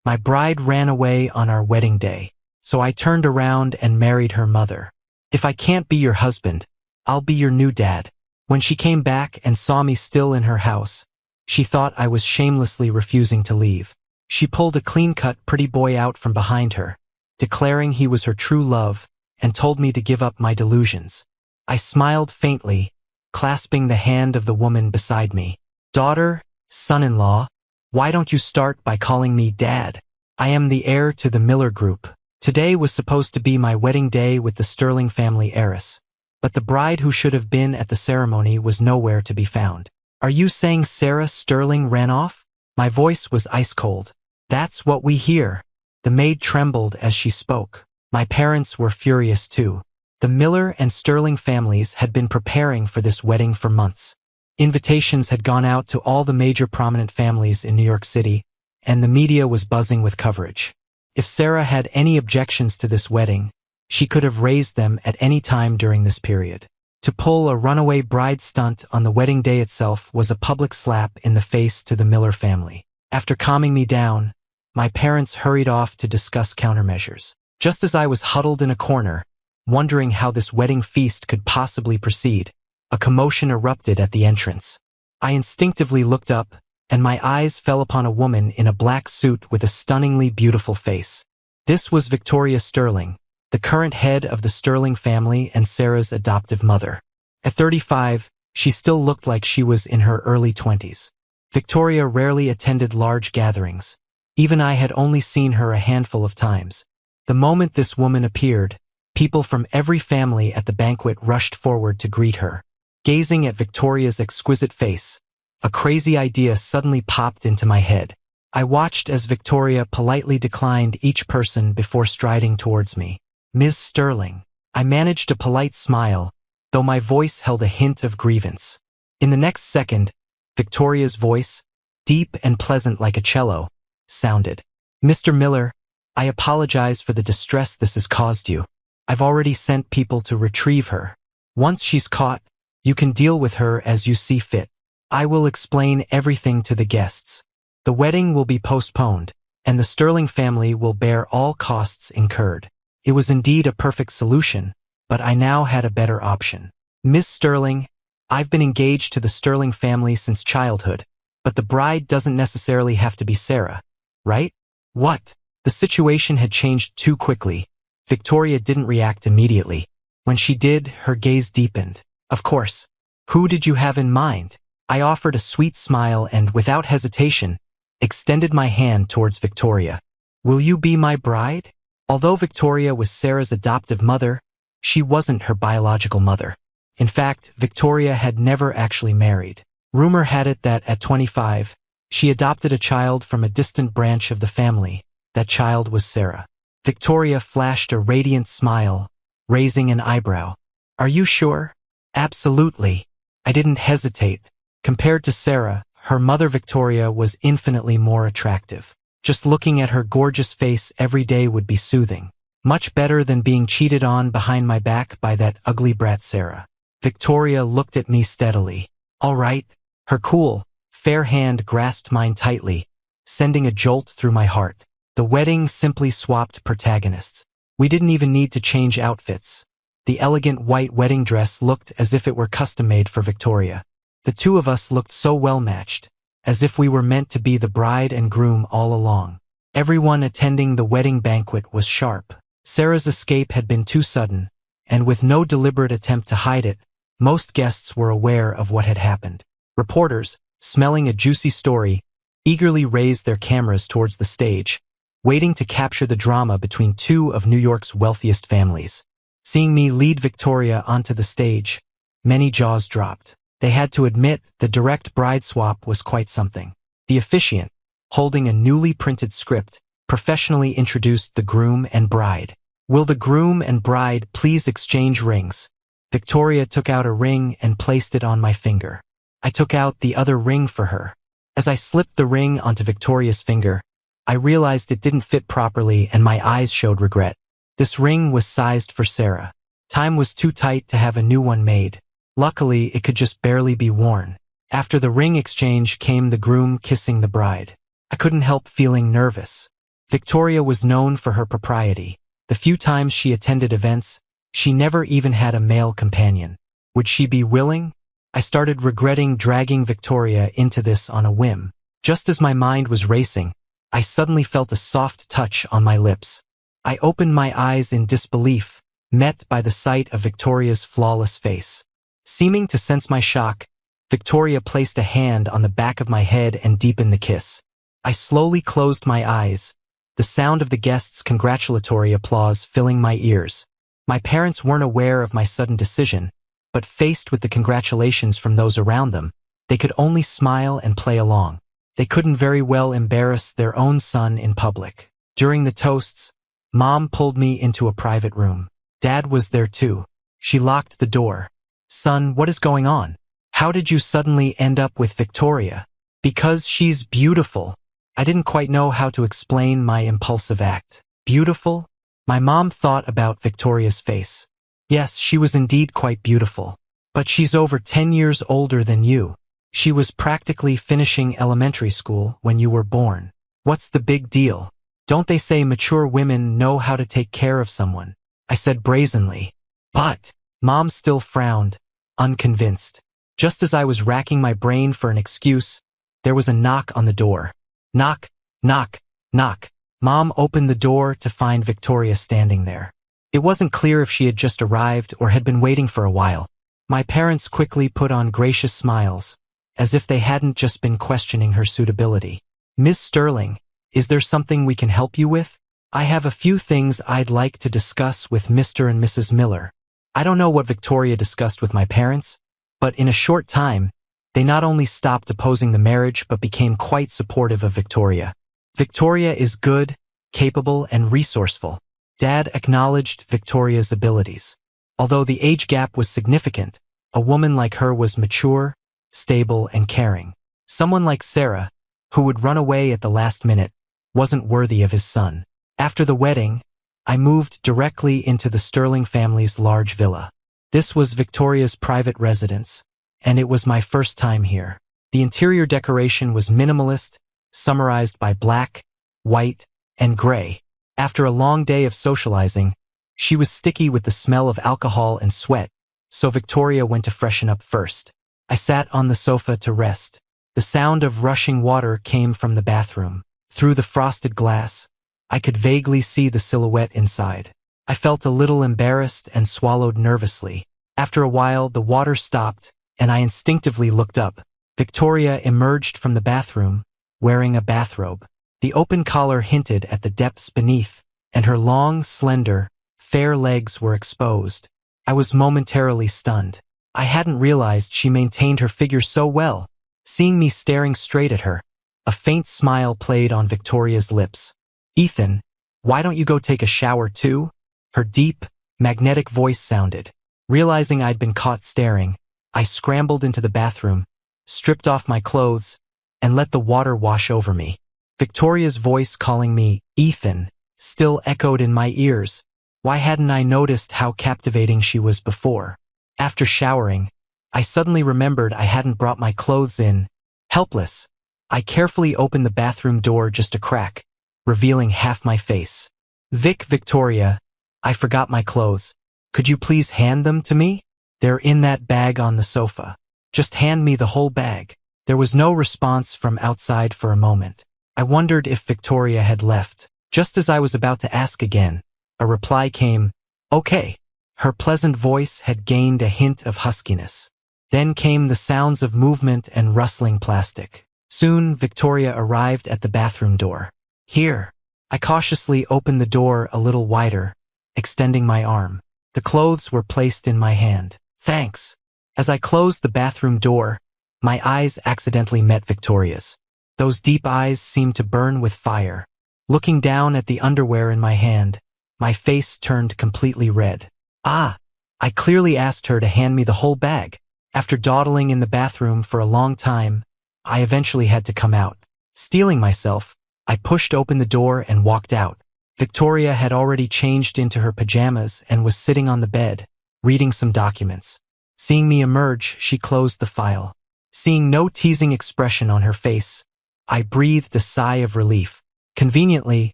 My bride ran away on our wedding day, so I turned around and married her mother. If I can't be your husband, I'll be your new dad. When she came back and saw me still in her house, she thought I was shamelessly refusing to leave. She pulled a clean-cut pretty boy out from behind her, declaring he was her true love, and told me to give up my delusions. I smiled faintly, clasping the hand of the woman beside me. Daughter, son-in-law, why don't you start by calling me Dad? I am the heir to the Miller Group. Today was supposed to be my wedding day with the Sterling family heiress, but the bride who should have been at the ceremony was nowhere to be found. Are you saying Sarah Sterling ran off? My voice was ice cold. That's what we hear. The maid trembled as she spoke. My parents were furious too. The Miller and Sterling families had been preparing for this wedding for months. Invitations had gone out to all the major prominent families in New York City, and the media was buzzing with coverage. If Sarah had any objections to this wedding, she could have raised them at any time during this period. To pull a runaway bride stunt on the wedding day itself was a public slap in the face to the Miller family. After calming me down, my parents hurried off to discuss countermeasures. Just as I was huddled in a corner, wondering how this wedding feast could possibly proceed, a commotion erupted at the entrance. I instinctively looked up, and my eyes fell upon a woman in a black suit with a stunningly beautiful face. This was Victoria Sterling, the current head of the Sterling family and Sarah's adoptive mother. At 35, she still looked like she was in her early 20s. Victoria rarely attended large gatherings. Even I had only seen her a handful of times. The moment this woman appeared, people from every family at the banquet rushed forward to greet her. Gazing at Victoria's exquisite face, a crazy idea suddenly popped into my head. I watched as Victoria politely declined each person before striding towards me. Ms. Sterling. I managed a polite smile, though my voice held a hint of grievance. In the next second, Victoria's voice, deep and pleasant like a cello, sounded. Mr. Miller, I apologize for the distress this has caused you. I've already sent people to retrieve her. Once she's caught, you can deal with her as you see fit. I will explain everything to the guests. The wedding will be postponed, and the Sterling family will bear all costs incurred. It was indeed a perfect solution, but I now had a better option. Ms. Sterling, I've been engaged to the Sterling family since childhood, but the bride doesn't necessarily have to be Sarah, right? What? The situation had changed too quickly. Victoria didn't react immediately. When she did, her gaze deepened. Of course. Who did you have in mind? I offered a sweet smile and, without hesitation, extended my hand towards Victoria. Will you be my bride? Although Victoria was Sarah's adoptive mother, she wasn't her biological mother. In fact, Victoria had never actually married. Rumor had it that at 25, she adopted a child from a distant branch of the family. That child was Sarah. Victoria flashed a radiant smile, raising an eyebrow. Are you sure? Absolutely. I didn't hesitate. Compared to Sarah, her mother Victoria was infinitely more attractive. Just looking at her gorgeous face every day would be soothing. Much better than being cheated on behind my back by that ugly brat Sarah. Victoria looked at me steadily. All right. Her cool, fair hand grasped mine tightly, sending a jolt through my heart. The wedding simply swapped protagonists. We didn't even need to change outfits. The elegant white wedding dress looked as if it were custom-made for Victoria. The two of us looked so well-matched, as if we were meant to be the bride and groom all along. Everyone attending the wedding banquet was sharp. Sarah's escape had been too sudden, and with no deliberate attempt to hide it, most guests were aware of what had happened. Reporters, smelling a juicy story, eagerly raised their cameras towards the stage, waiting to capture the drama between two of New York's wealthiest families. Seeing me lead Victoria onto the stage, many jaws dropped. They had to admit the direct bride swap was quite something. The officiant, holding a newly printed script, professionally introduced the groom and bride. Will the groom and bride please exchange rings? Victoria took out a ring and placed it on my finger. I took out the other ring for her. As I slipped the ring onto Victoria's finger, I realized it didn't fit properly and my eyes showed regret. This ring was sized for Sarah. Time was too tight to have a new one made. Luckily, it could just barely be worn. After the ring exchange came the groom kissing the bride. I couldn't help feeling nervous. Victoria was known for her propriety. The few times she attended events, she never even had a male companion. Would she be willing? I started regretting dragging Victoria into this on a whim. Just as my mind was racing, I suddenly felt a soft touch on my lips. I opened my eyes in disbelief, met by the sight of Victoria's flawless face. Seeming to sense my shock, Victoria placed a hand on the back of my head and deepened the kiss. I slowly closed my eyes, the sound of the guests' congratulatory applause filling my ears. My parents weren't aware of my sudden decision, but faced with the congratulations from those around them, they could only smile and play along. They couldn't very well embarrass their own son in public. During the toasts, Mom pulled me into a private room. Dad was there too. She locked the door. "Son, what is going on? How did you suddenly end up with Victoria?" "Because she's beautiful." I didn't quite know how to explain my impulsive act. Beautiful? My mom thought about Victoria's face. Yes, she was indeed quite beautiful. But she's over 10 years older than you. She was practically finishing elementary school when you were born. What's the big deal? Don't they say mature women know how to take care of someone? I said brazenly. But Mom still frowned, unconvinced. Just as I was racking my brain for an excuse, there was a knock on the door. Knock, knock, knock. Mom opened the door to find Victoria standing there. It wasn't clear if she had just arrived or had been waiting for a while. My parents quickly put on gracious smiles, as if they hadn't just been questioning her suitability. "Miss Sterling, is there something we can help you with? I have a few things I'd like to discuss with Mr. and Mrs. Miller." I don't know what Victoria discussed with my parents, but in a short time, they not only stopped opposing the marriage but became quite supportive of Victoria. Victoria is good, capable, and resourceful. Dad acknowledged Victoria's abilities. Although the age gap was significant, a woman like her was mature, stable, and caring. Someone like Sarah, who would run away at the last minute, wasn't worthy of his son. After the wedding, I moved directly into the Sterling family's large villa. This was Victoria's private residence, and it was my first time here. The interior decoration was minimalist, summarized by black, white, and gray. After a long day of socializing, she was sticky with the smell of alcohol and sweat, so Victoria went to freshen up first. I sat on the sofa to rest. The sound of rushing water came from the bathroom. Through the frosted glass, I could vaguely see the silhouette inside. I felt a little embarrassed and swallowed nervously. After a while, the water stopped, and I instinctively looked up. Victoria emerged from the bathroom, wearing a bathrobe. The open collar hinted at the depths beneath, and her long, slender, fair legs were exposed. I was momentarily stunned. I hadn't realized she maintained her figure so well. Seeing me staring straight at her, a faint smile played on Victoria's lips. "Ethan, why don't you go take a shower too?" Her deep, magnetic voice sounded. Realizing I'd been caught staring, I scrambled into the bathroom, stripped off my clothes, and let the water wash over me. Victoria's voice calling me Ethan still echoed in my ears. Why hadn't I noticed how captivating she was before? After showering, I suddenly remembered I hadn't brought my clothes in. Helpless, I carefully opened the bathroom door just a crack, revealing half my face. Victoria, I forgot my clothes. Could you please hand them to me? They're in that bag on the sofa. Just hand me the whole bag." There was no response from outside for a moment. I wondered if Victoria had left. Just as I was about to ask again, a reply came, "Okay." Her pleasant voice had gained a hint of huskiness. Then came the sounds of movement and rustling plastic. Soon, Victoria arrived at the bathroom door. "Here." I cautiously opened the door a little wider, extending my arm. The clothes were placed in my hand. "Thanks." As I closed the bathroom door, my eyes accidentally met Victoria's. Those deep eyes seemed to burn with fire. Looking down at the underwear in my hand, my face turned completely red. I clearly asked her to hand me the whole bag. After dawdling in the bathroom for a long time, I eventually had to come out. Steeling myself, I pushed open the door and walked out. Victoria had already changed into her pajamas and was sitting on the bed, reading some documents. Seeing me emerge, she closed the file. Seeing no teasing expression on her face, I breathed a sigh of relief. Conveniently,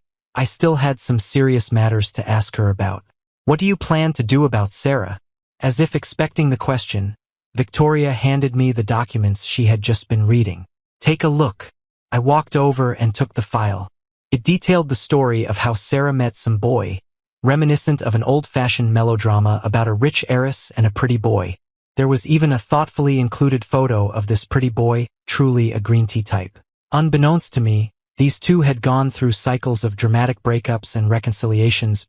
I still had some serious matters to ask her about. What do you plan to do about Sarah? As if expecting the question, Victoria handed me the documents she had just been reading. Take a look. I walked over and took the file. It detailed the story of how Sarah met some boy, reminiscent of an old-fashioned melodrama about a rich heiress and a pretty boy. There was even a thoughtfully included photo of this pretty boy, truly a green tea type. Unbeknownst to me, these two had gone through cycles of dramatic breakups and reconciliations,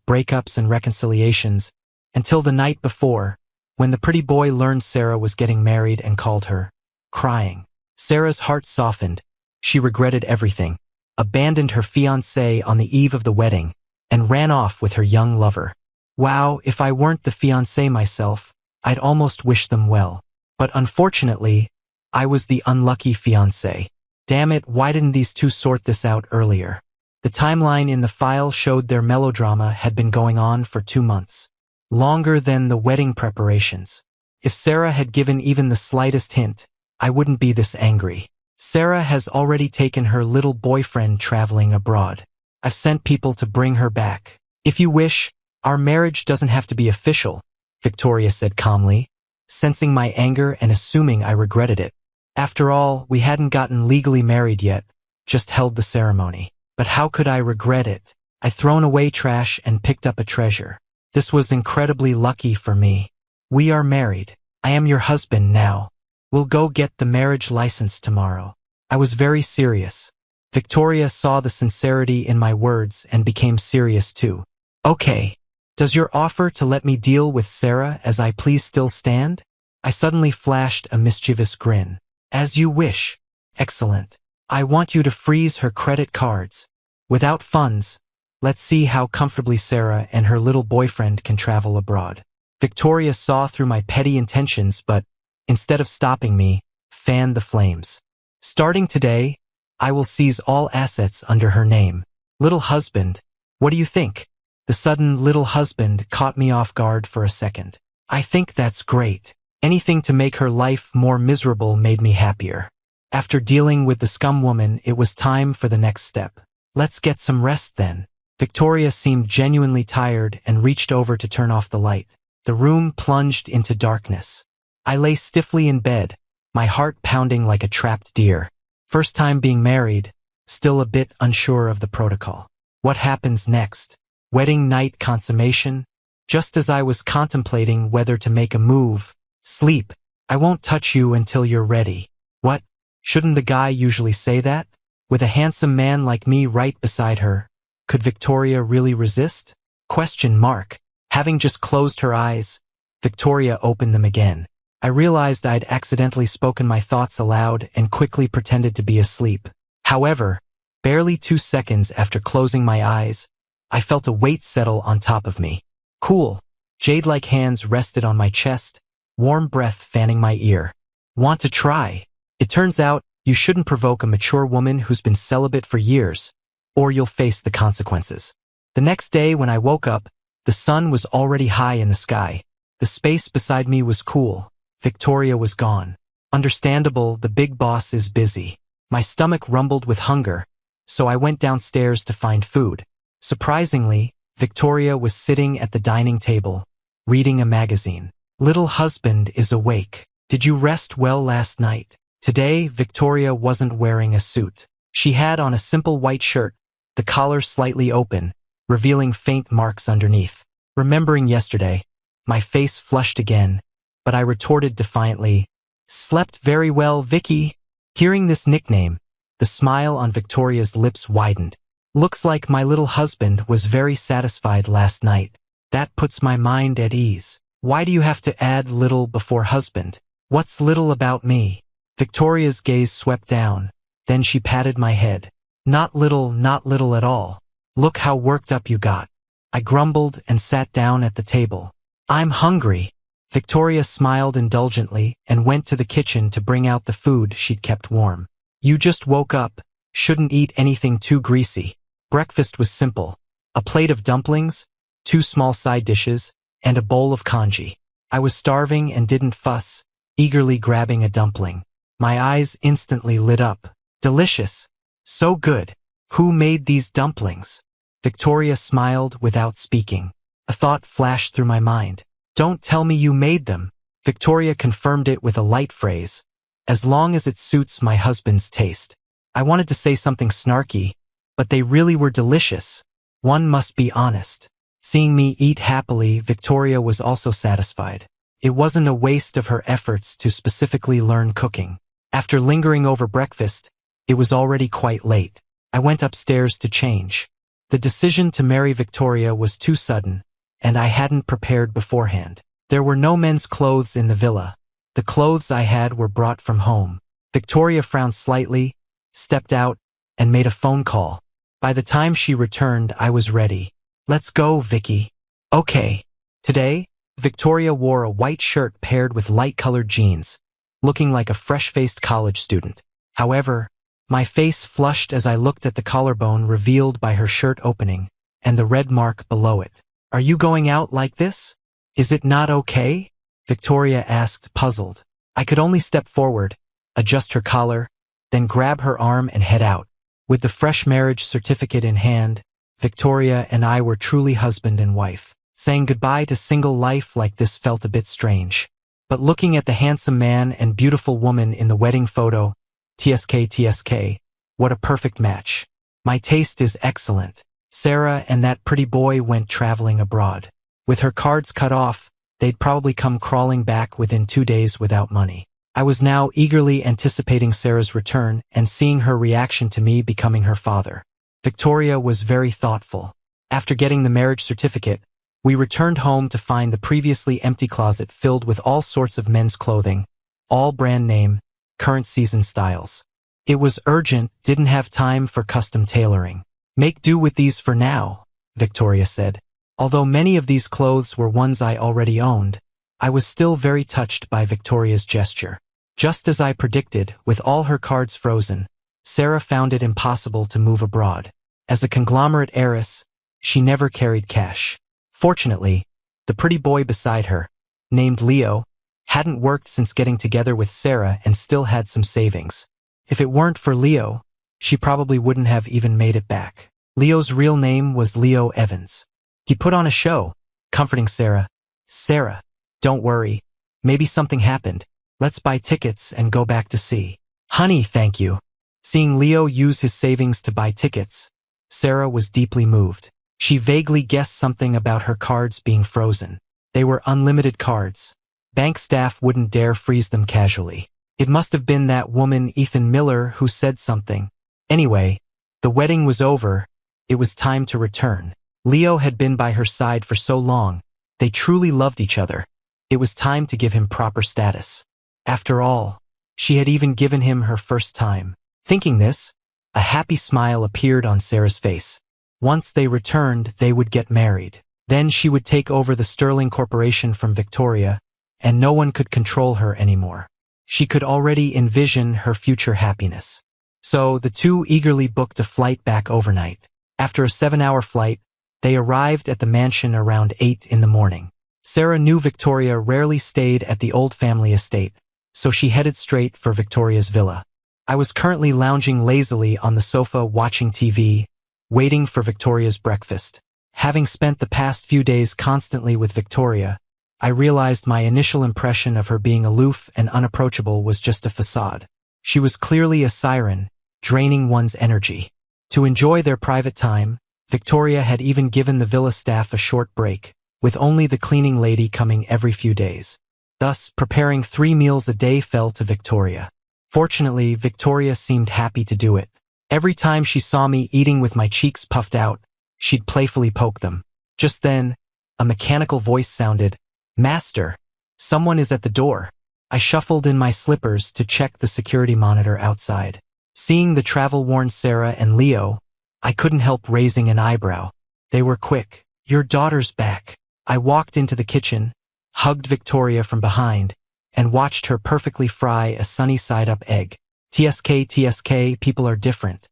until the night before, when the pretty boy learned Sarah was getting married and called her, crying. Sarah's heart softened. She regretted everything, abandoned her fiancé on the eve of the wedding, and ran off with her young lover. Wow, if I weren't the fiancé myself, I'd almost wish them well. But unfortunately, I was the unlucky fiancé. Damn it, why didn't these two sort this out earlier? The timeline in the file showed their melodrama had been going on for 2 months. Longer than the wedding preparations. If Sarah had given even the slightest hint, I wouldn't be this angry. Sarah has already taken her little boyfriend traveling abroad. I've sent people to bring her back. If you wish, our marriage doesn't have to be official, Victoria said calmly, sensing my anger and assuming I regretted it. After all, we hadn't gotten legally married yet, just held the ceremony. But how could I regret it? I'd thrown away trash and picked up a treasure. This was incredibly lucky for me. We are married. I am your husband now. We'll go get the marriage license tomorrow. I was very serious. Victoria saw the sincerity in my words and became serious too. Okay. Does your offer to let me deal with Sarah as I please still stand? I suddenly flashed a mischievous grin. As you wish. Excellent. I want you to freeze her credit cards. Without funds, let's see how comfortably Sarah and her little boyfriend can travel abroad. Victoria saw through my petty intentions but, instead of stopping me, fanned the flames. Starting today, I will seize all assets under her name. Little husband, what do you think? The sudden little husband caught me off guard for a second. I think that's great. Anything to make her life more miserable made me happier. After dealing with the scum woman, it was time for the next step. Let's get some rest then. Victoria seemed genuinely tired and reached over to turn off the light. The room plunged into darkness. I lay stiffly in bed, my heart pounding like a trapped deer. First time being married, still a bit unsure of the protocol. What happens next? Wedding night consummation? Just as I was contemplating whether to make a move, sleep. I won't touch you until you're ready. What? Shouldn't the guy usually say that? With a handsome man like me right beside her, could Victoria really resist? Question mark. Having just closed her eyes, Victoria opened them again. I realized I'd accidentally spoken my thoughts aloud and quickly pretended to be asleep. However, barely 2 seconds after closing my eyes, I felt a weight settle on top of me. Cool, jade-like hands rested on my chest, warm breath fanning my ear. Want to try? It turns out, you shouldn't provoke a mature woman who's been celibate for years, or you'll face the consequences. The next day when I woke up, the sun was already high in the sky. The space beside me was cool. Victoria was gone. Understandable, the big boss is busy. My stomach rumbled with hunger, so I went downstairs to find food. Surprisingly, Victoria was sitting at the dining table, reading a magazine. Little husband is awake. Did you rest well last night? Today, Victoria wasn't wearing a suit. She had on a simple white shirt, the collar slightly open, revealing faint marks underneath. Remembering yesterday, my face flushed again, but I retorted defiantly, "Slept very well, Vicky." Hearing this nickname, the smile on Victoria's lips widened. Looks like my little husband was very satisfied last night. That puts my mind at ease. Why do you have to add little before husband? What's little about me? Victoria's gaze swept down, then she patted my head. Not little at all. Look how worked up you got. I grumbled and sat down at the table. I'm hungry. Victoria smiled indulgently and went to the kitchen to bring out the food she'd kept warm. You just woke up. Shouldn't eat anything too greasy. Breakfast was simple. A plate of dumplings, 2 small side dishes, and a bowl of congee. I was starving and didn't fuss, eagerly grabbing a dumpling. My eyes instantly lit up. Delicious. So good. Who made these dumplings? Victoria smiled without speaking. A thought flashed through my mind. Don't tell me you made them. Victoria confirmed it with a light phrase. As long as it suits my husband's taste. I wanted to say something snarky, but they really were delicious. One must be honest. Seeing me eat happily, Victoria was also satisfied. It wasn't a waste of her efforts to specifically learn cooking. After lingering over breakfast, it was already quite late. I went upstairs to change. The decision to marry Victoria was too sudden, and I hadn't prepared beforehand. There were no men's clothes in the villa. The clothes I had were brought from home. Victoria frowned slightly, stepped out, and made a phone call. By the time she returned, I was ready. Let's go, Vicky. Okay. Today, Victoria wore a white shirt paired with light-colored jeans, looking like a fresh-faced college student. However, my face flushed as I looked at the collarbone revealed by her shirt opening, and the red mark below it. Are you going out like this? Is it not okay? Victoria asked, puzzled. I could only step forward, adjust her collar, then grab her arm and head out. With the fresh marriage certificate in hand, Victoria and I were truly husband and wife. Saying goodbye to single life like this felt a bit strange. But looking at the handsome man and beautiful woman in the wedding photo, TSK, what a perfect match. My taste is excellent. Sarah and that pretty boy went traveling abroad. With her cards cut off, they'd probably come crawling back within 2 days without money. I was now eagerly anticipating Sarah's return and seeing her reaction to me becoming her father. Victoria was very thoughtful. After getting the marriage certificate, we returned home to find the previously empty closet filled with all sorts of men's clothing, all brand name, current season styles. It was urgent, didn't have time for custom tailoring. Make do with these for now, Victoria said. Although many of these clothes were ones I already owned, I was still very touched by Victoria's gesture. Just as I predicted, with all her cards frozen, Sarah found it impossible to move abroad. As a conglomerate heiress, she never carried cash. Fortunately, the pretty boy beside her, named Leo, hadn't worked since getting together with Sarah and still had some savings. If it weren't for Leo, she probably wouldn't have even made it back. Leo's real name was Leo Evans. He put on a show, comforting Sarah. Sarah, don't worry. Maybe something happened. Let's buy tickets and go back to sea. Honey, thank you. Seeing Leo use his savings to buy tickets, Sarah was deeply moved. She vaguely guessed something about her cards being frozen. They were unlimited cards. Bank staff wouldn't dare freeze them casually. It must have been that woman Ethan Miller who said something. Anyway, the wedding was over. It was time to return. Leo had been by her side for so long. They truly loved each other. It was time to give him proper status. After all, she had even given him her first time. Thinking this, a happy smile appeared on Sarah's face. Once they returned, they would get married. Then she would take over the Sterling Corporation from Victoria, and no one could control her anymore. She could already envision her future happiness. So the two eagerly booked a flight back overnight. After a 7-hour flight, they arrived at the mansion around 8 in the morning. Sarah knew Victoria rarely stayed at the old family estate, so she headed straight for Victoria's villa. I was currently lounging lazily on the sofa watching TV, waiting for Victoria's breakfast. Having spent the past few days constantly with Victoria, I realized my initial impression of her being aloof and unapproachable was just a facade. She was clearly a siren, draining one's energy. To enjoy their private time, Victoria had even given the villa staff a short break, with only the cleaning lady coming every few days. Thus, preparing 3 meals a day fell to Victoria. Fortunately, Victoria seemed happy to do it. Every time she saw me eating with my cheeks puffed out, she'd playfully poke them. Just then, a mechanical voice sounded, "Master, someone is at the door." I shuffled in my slippers to check the security monitor outside. Seeing the travel-worn Sarah and Leo, I couldn't help raising an eyebrow. They were quick. "Your daughter's back." I walked into the kitchen, hugged Victoria from behind, and watched her perfectly fry a sunny-side-up egg. TSK, people are different.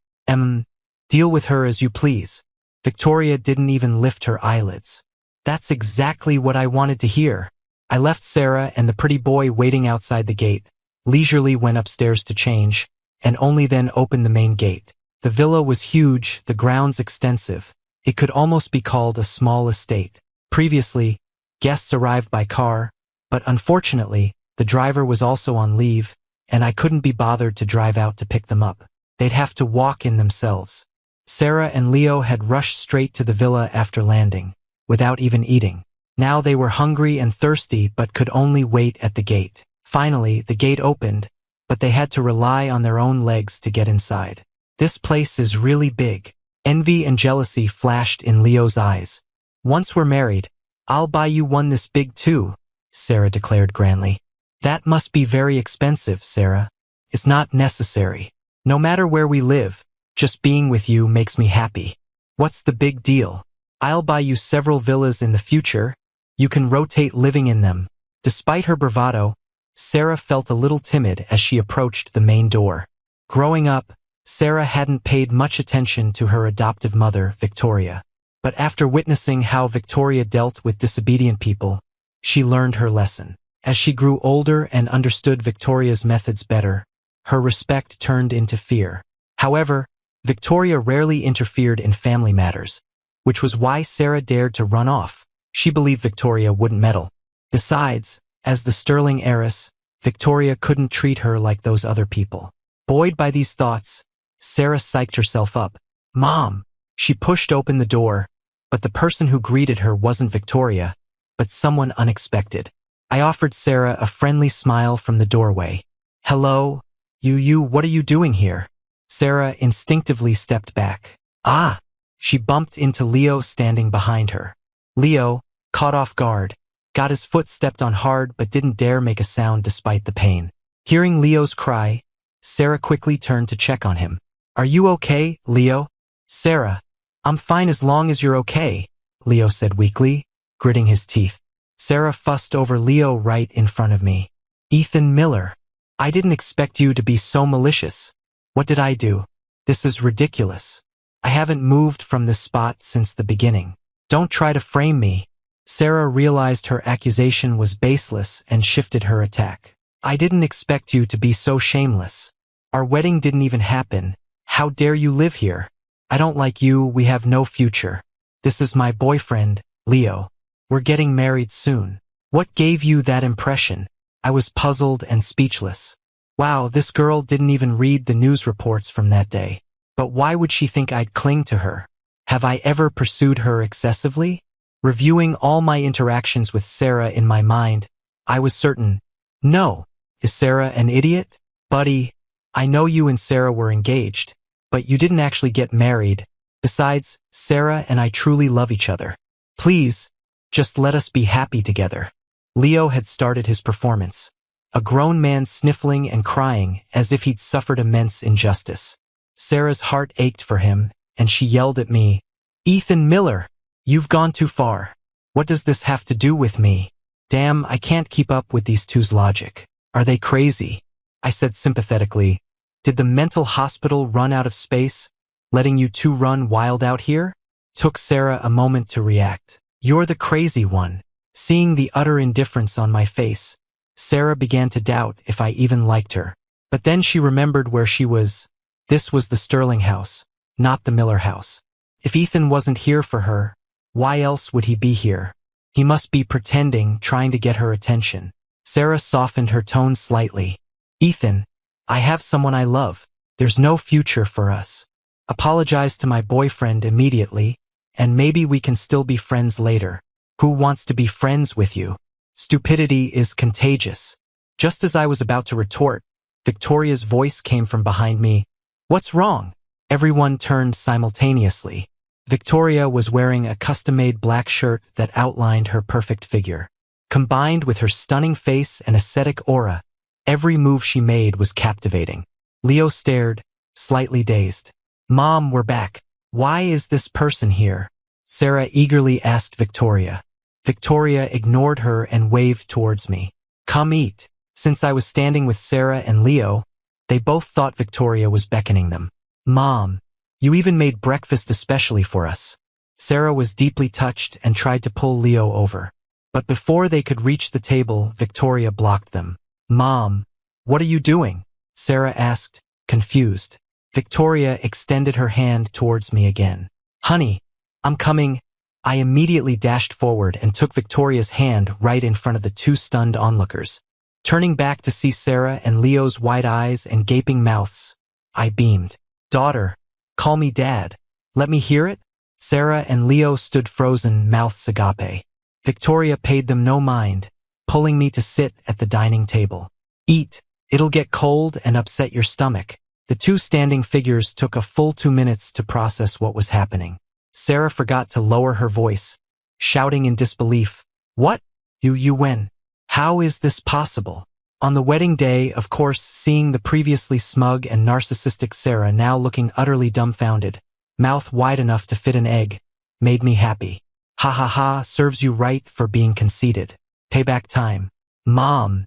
Deal with her as you please. Victoria didn't even lift her eyelids. That's exactly what I wanted to hear. I left Sarah and the pretty boy waiting outside the gate, leisurely went upstairs to change, and only then opened the main gate. The villa was huge, the grounds extensive, It could almost be called a small estate. Previously, guests arrived by car, but unfortunately, the driver was also on leave, and I couldn't be bothered to drive out to pick them up. They'd have to walk in themselves. Sarah and Leo had rushed straight to the villa after landing, without even eating. Now they were hungry and thirsty but could only wait at the gate. Finally, the gate opened, but they had to rely on their own legs to get inside. This place is really big. Envy and jealousy flashed in Leo's eyes. Once we're married, I'll buy you one this big too, Sarah declared grandly. That must be very expensive, Sarah. It's not necessary. No matter where we live, just being with you makes me happy. What's the big deal? I'll buy you several villas in the future. You can rotate living in them. Despite her bravado, Sarah felt a little timid as she approached the main door. Growing up, Sarah hadn't paid much attention to her adoptive mother, Victoria. But after witnessing how Victoria dealt with disobedient people, she learned her lesson. As she grew older and understood Victoria's methods better, her respect turned into fear. However, Victoria rarely interfered in family matters, which was why Sarah dared to run off. She believed Victoria wouldn't meddle. Besides, as the sterling heiress, Victoria couldn't treat her like those other people. Buoyed by these thoughts, Sarah psyched herself up. Mom! She pushed open the door, but the person who greeted her wasn't Victoria, but someone unexpected. I offered Sarah a friendly smile from the doorway. Hello? What are you doing here? Sarah instinctively stepped back. Ah! She bumped into Leo standing behind her. Leo, caught off guard, got his foot stepped on hard but didn't dare make a sound despite the pain. Hearing Leo's cry, Sarah quickly turned to check on him. Are you okay, Leo? Sarah, I'm fine as long as you're okay, Leo said weakly, gritting his teeth. Sarah fussed over Leo right in front of me. Ethan Miller, I didn't expect you to be so malicious. What did I do? This is ridiculous. I haven't moved from this spot since the beginning. Don't try to frame me. Sarah realized her accusation was baseless and shifted her attack. I didn't expect you to be so shameless. Our wedding didn't even happen. How dare you live here? I don't like you, we have no future. This is my boyfriend, Leo. We're getting married soon. What gave you that impression? I was puzzled and speechless. Wow, this girl didn't even read the news reports from that day. But why would she think I'd cling to her? Have I ever pursued her excessively? Reviewing all my interactions with Sarah in my mind, I was certain. No. Is Sarah an idiot? Buddy, I know you and Sarah were engaged, but you didn't actually get married. Besides, Sarah and I truly love each other. Please, just let us be happy together. Leo had started his performance. A grown man sniffling and crying as if he'd suffered immense injustice. Sarah's heart ached for him, and she yelled at me, Ethan Miller, you've gone too far. What does this have to do with me? Damn, I can't keep up with these two's logic. Are they crazy? I said sympathetically. Did the mental hospital run out of space, letting you two run wild out here? Took Sarah a moment to react. You're the crazy one. Seeing the utter indifference on my face, Sarah began to doubt if I even liked her. But then she remembered where she was. This was the Sterling house, not the Miller house. If Ethan wasn't here for her, why else would he be here? He must be pretending, trying to get her attention. Sarah softened her tone slightly. Ethan, I have someone I love. There's no future for us. Apologize to my boyfriend immediately, and maybe we can still be friends later. Who wants to be friends with you? Stupidity is contagious. Just as I was about to retort, Victoria's voice came from behind me. What's wrong? Everyone turned simultaneously. Victoria was wearing a custom-made black shirt that outlined her perfect figure. Combined with her stunning face and ascetic aura, every move she made was captivating. Leo stared, slightly dazed. Mom, we're back. Why is this person here? Sarah eagerly asked Victoria. Victoria ignored her and waved towards me. Come eat. Since I was standing with Sarah and Leo, they both thought Victoria was beckoning them. Mom, you even made breakfast especially for us. Sarah was deeply touched and tried to pull Leo over. But before they could reach the table, Victoria blocked them. Mom, what are you doing? Sarah asked, confused. Victoria extended her hand towards me again. Honey, I'm coming. I immediately dashed forward and took Victoria's hand right in front of the two stunned onlookers. Turning back to see Sarah and Leo's wide eyes and gaping mouths, I beamed. Daughter, call me Dad. Let me hear it? Sarah and Leo stood frozen, mouths agape. Victoria paid them no mind, pulling me to sit at the dining table. Eat. It'll get cold and upset your stomach. The two standing figures took a full 2 minutes to process what was happening. Sarah forgot to lower her voice, shouting in disbelief. What? You when? How is this possible? On the wedding day, of course, seeing the previously smug and narcissistic Sarah now looking utterly dumbfounded, mouth wide enough to fit an egg, made me happy. Ha ha ha, serves you right for being conceited. Payback time. Mom,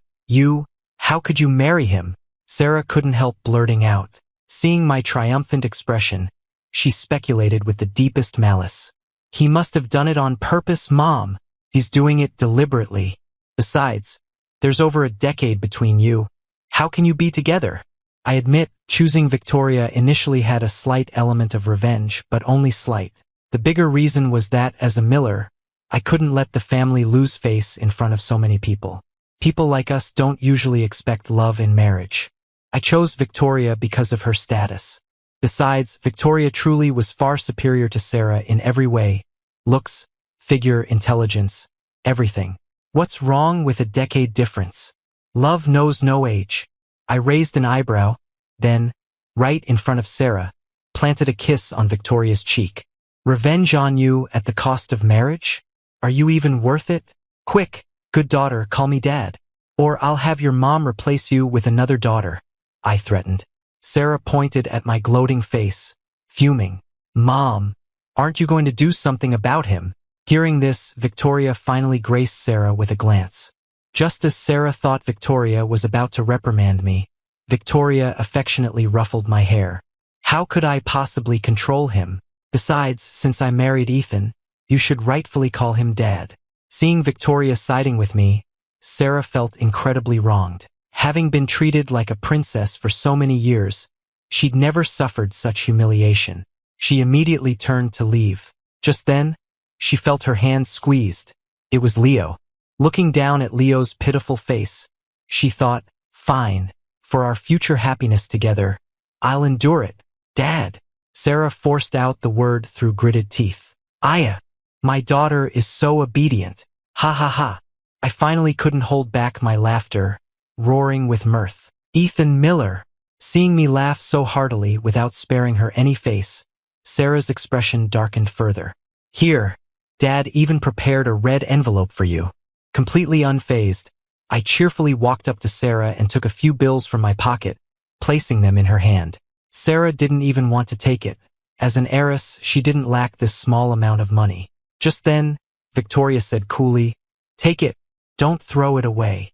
how could you marry him? Sarah couldn't help blurting out. Seeing my triumphant expression, she speculated with the deepest malice. He must have done it on purpose, Mom. He's doing it deliberately. Besides, there's over a decade between you. How can you be together? I admit, choosing Victoria initially had a slight element of revenge, but only slight. The bigger reason was that, as a Miller, I couldn't let the family lose face in front of so many people. People like us don't usually expect love in marriage. I chose Victoria because of her status. Besides, Victoria truly was far superior to Sarah in every way. Looks, figure, intelligence, everything. What's wrong with a decade difference? Love knows no age. I raised an eyebrow, then, right in front of Sarah, planted a kiss on Victoria's cheek. Revenge on you at the cost of marriage? Are you even worth it? Quick, good daughter, call me Dad. Or I'll have your mom replace you with another daughter, I threatened. Sarah pointed at my gloating face, fuming. Mom, aren't you going to do something about him? Hearing this, Victoria finally graced Sarah with a glance. Just as Sarah thought Victoria was about to reprimand me, Victoria affectionately ruffled my hair. How could I possibly control him? Besides, since I married Ethan, you should rightfully call him Dad. Seeing Victoria siding with me, Sarah felt incredibly wronged. Having been treated like a princess for so many years, she'd never suffered such humiliation. She immediately turned to leave. Just then, she felt her hand squeezed. It was Leo. Looking down at Leo's pitiful face, she thought, fine, for our future happiness together, I'll endure it. Dad. Sarah forced out the word through gritted teeth. Aya, my daughter is so obedient. Ha ha ha. I finally couldn't hold back my laughter, roaring with mirth. Ethan Miller. Seeing me laugh so heartily without sparing her any face, Sarah's expression darkened further. Here, Dad even prepared a red envelope for you. Completely unfazed, I cheerfully walked up to Sarah and took a few bills from my pocket, placing them in her hand. Sarah didn't even want to take it. As an heiress, she didn't lack this small amount of money. Just then, Victoria said coolly, Take it. Don't throw it away.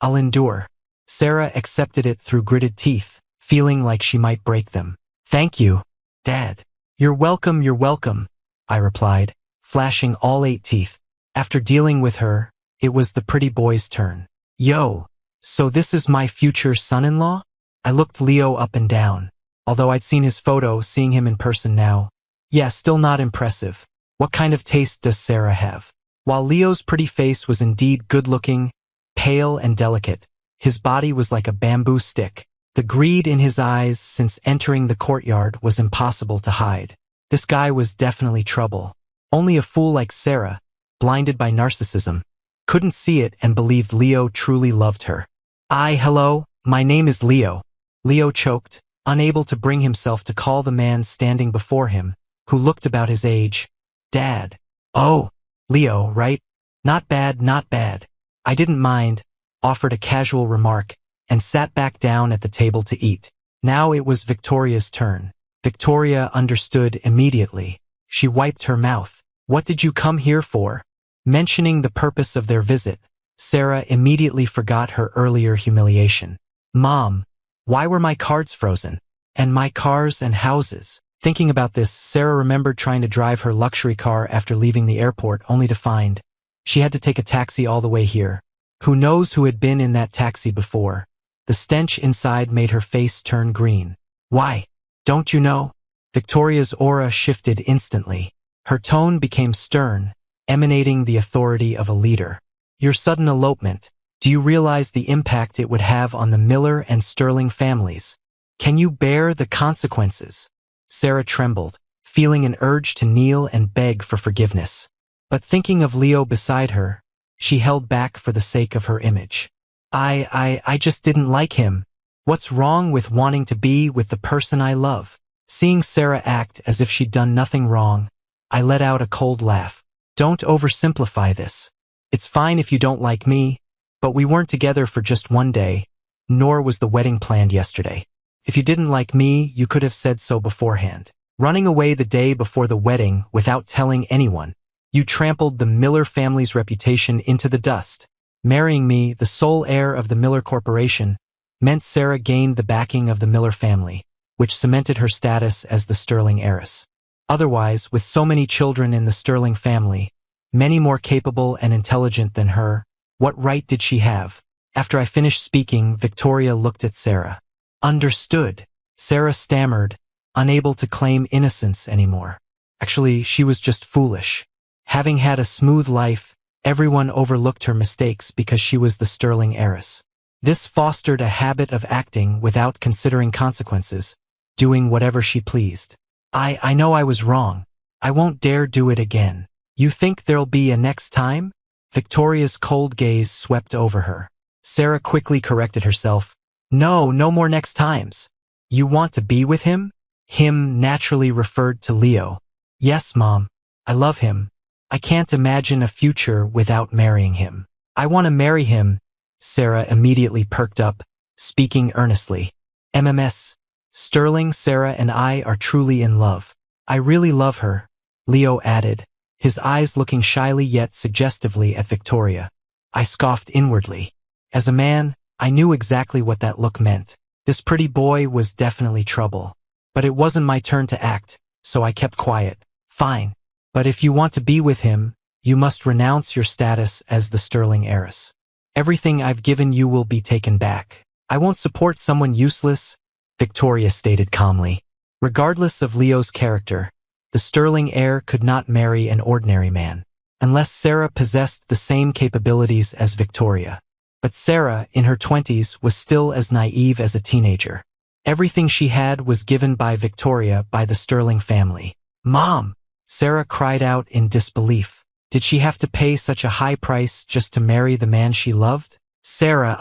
I'll endure. Sarah accepted it through gritted teeth, feeling like she might break them. Thank you, Dad. You're welcome, I replied, flashing all 8 teeth. After dealing with her, it was the pretty boy's turn. Yo, so this is my future son-in-law? I looked Leo up and down. Although I'd seen his photo, seeing him in person now. Yeah, still not impressive. What kind of taste does Sarah have? While Leo's pretty face was indeed good-looking, pale and delicate, his body was like a bamboo stick. The greed in his eyes since entering the courtyard was impossible to hide. This guy was definitely trouble. Only a fool like Sarah, blinded by narcissism, couldn't see it and believed Leo truly loved her. Hello, my name is Leo. Leo choked, unable to bring himself to call the man standing before him, who looked about his age, Dad. Oh, Leo, right? Not bad, not bad. I didn't mind, offered a casual remark, and sat back down at the table to eat. Now it was Victoria's turn. Victoria understood immediately. She wiped her mouth. What did you come here for? Mentioning the purpose of their visit, Sarah immediately forgot her earlier humiliation. Mom, why were my cards frozen? And my cars and houses? Thinking about this, Sarah remembered trying to drive her luxury car after leaving the airport only to find she had to take a taxi all the way here. Who knows who had been in that taxi before? The stench inside made her face turn green. Why? Don't you know? Victoria's aura shifted instantly. Her tone became stern, emanating the authority of a leader. Your sudden elopement, do you realize the impact it would have on the Miller and Sterling families? Can you bear the consequences? Sarah trembled, feeling an urge to kneel and beg for forgiveness. But thinking of Leo beside her, she held back for the sake of her image. I just didn't like him. What's wrong with wanting to be with the person I love? Seeing Sarah act as if she'd done nothing wrong, I let out a cold laugh. Don't oversimplify this. It's fine if you don't like me, but we weren't together for just one day, nor was the wedding planned yesterday. If you didn't like me, you could have said so beforehand. Running away the day before the wedding without telling anyone, you trampled the Miller family's reputation into the dust. Marrying me, the sole heir of the Miller Corporation, meant Sarah gained the backing of the Miller family, which cemented her status as the Sterling heiress. Otherwise, with so many children in the Sterling family, many more capable and intelligent than her, what right did she have? After I finished speaking, Victoria looked at Sarah. Understood. Sarah stammered, unable to claim innocence anymore. Actually, she was just foolish. Having had a smooth life, everyone overlooked her mistakes because she was the Sterling heiress. This fostered a habit of acting without considering consequences, doing whatever she pleased. I know I was wrong. I won't dare do it again. You think there'll be a next time? Victoria's cold gaze swept over her. Sarah quickly corrected herself. No more next times. You want to be with him? Him naturally referred to Leo. Yes, Mom. I love him. I can't imagine a future without marrying him. I want to marry him. Sarah immediately perked up, speaking earnestly. MMS. Sterling, Sarah and I are truly in love. I really love her, Leo added, his eyes looking shyly yet suggestively at Victoria. I scoffed inwardly. As a man, I knew exactly what that look meant. This pretty boy was definitely trouble. But it wasn't my turn to act, so I kept quiet. Fine. But if you want to be with him, you must renounce your status as the Sterling heiress. Everything I've given you will be taken back. I won't support someone useless, Victoria stated calmly. Regardless of Leo's character, the Sterling heir could not marry an ordinary man, unless Sarah possessed the same capabilities as Victoria. But Sarah, in her 20s, was still as naive as a teenager. Everything she had was given by Victoria by the Sterling family. Mom! Sarah cried out in disbelief. Did she have to pay such a high price just to marry the man she loved? Sarah,